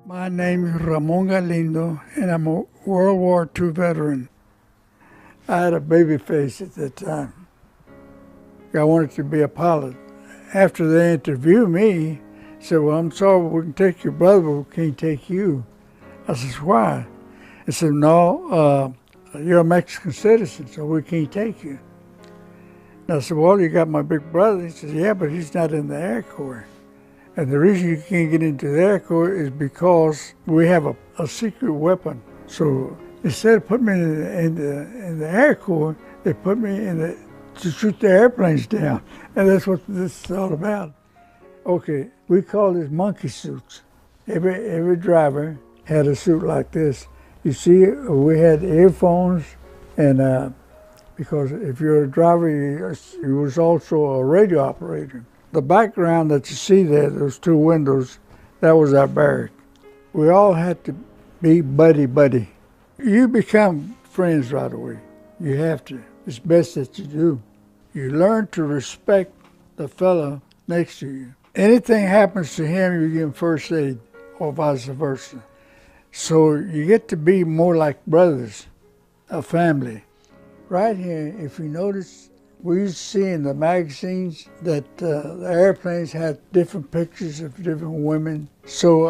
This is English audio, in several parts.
My name is Ramon Galindo, and I'm a World War II veteran. I had a baby face at that time. I wanted to be a pilot. After they interviewed me, said, "Well, I'm sorry, we can take your brother, but we can't take you." I said, "Why?" They said, "No, you're a Mexican citizen, so we can't take you." And I said, "Well, you got my big brother." He said, "Yeah, but he's not in the Air Corps. And the reason you can't get into the Air Corps is because we have a secret weapon. So instead of putting me in the Air Corps, they put me to shoot the airplanes down. And that's what this is all about." Okay, we call this monkey suits. Every driver had a suit like this. You see, we had earphones, and because if you're a driver, you was also a radio operator. The background that you see there, those two windows, that was our barrack. We all had to be buddy-buddy. You become friends right away. You have to. It's best that you do. You learn to respect the fellow next to you. Anything happens to him, you give him first aid, or vice versa. So you get to be more like brothers, a family. Right here, if you notice, we used to see in the magazines that the airplanes had different pictures of different women. So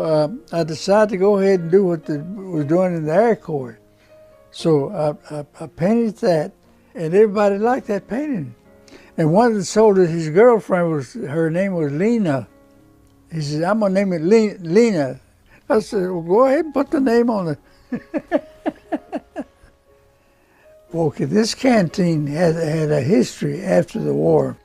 I decided to go ahead and do what they was doing in the Air Corps. So I painted that, and everybody liked that painting. And one of the soldiers, his girlfriend, her name was Lena. He said, "I'm going to name it Lena." I said, "Well, go ahead and put the name on it." Okay, this canteen had a history after the war.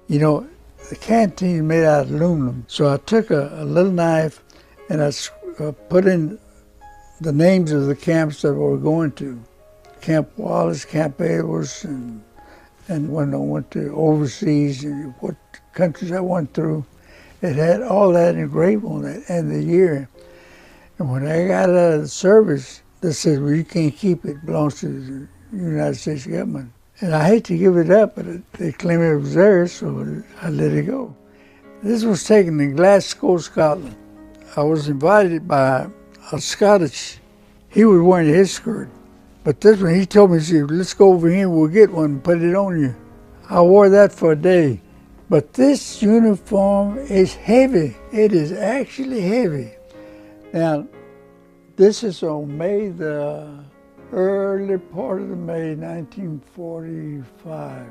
You know, the canteen is made out of aluminum. So I took a little knife and I put in the names of the camps that we were going to. Camp Wallace, Camp Edwards, and when I went to overseas and what countries I went through, it had all that engraved on it and the year. And when I got out of the service, they said, "Well, you can't keep it. It belongs to the United States government." And I hate to give it up, but they claim it was theirs, so I let it go. This was taken in Glasgow, Scotland. I was invited by a Scottish. He was wearing his skirt. But this one, he told me, he said, "Let's go over here, we'll get one and put it on you." I wore that for a day. But this uniform is heavy. It is actually heavy. Now, this is on May the early part of the May 1945.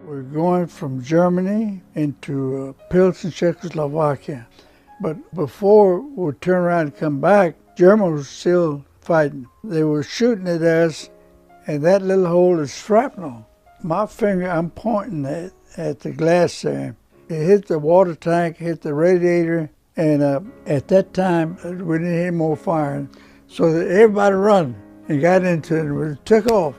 We're going from Germany into Pilsen, Czechoslovakia. But before we turn around and come back, Germans were still fighting. They were shooting at us, and that little hole is shrapnel. My finger, I'm pointing at the glass there. It hit the water tank, hit the radiator, and at that time, we didn't hear more firing. So everybody run and got into it and it took off.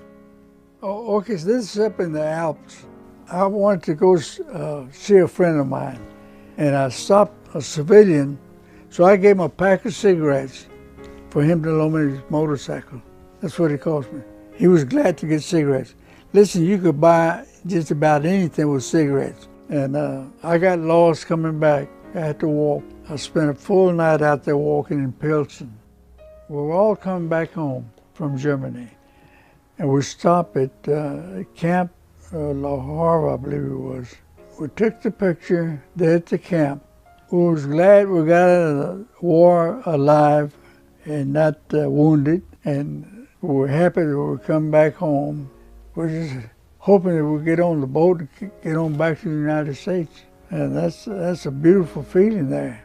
Oh, okay, so this is up in the Alps. I wanted to go see a friend of mine, and I stopped a civilian, so I gave him a pack of cigarettes for him to loan me his motorcycle. That's what he cost me. He was glad to get cigarettes. Listen, you could buy just about anything with cigarettes. And I got lost coming back. I had to walk. I spent a full night out there walking in Pilsen. We were all coming back home from Germany. And we stopped at Camp La Havre, I believe it was. We took the picture there at the camp. We was glad we got out of the war alive and not wounded. And we were happy that we come back home. We're just hoping that we'll get on the boat and get on back to the United States. And that's a beautiful feeling there.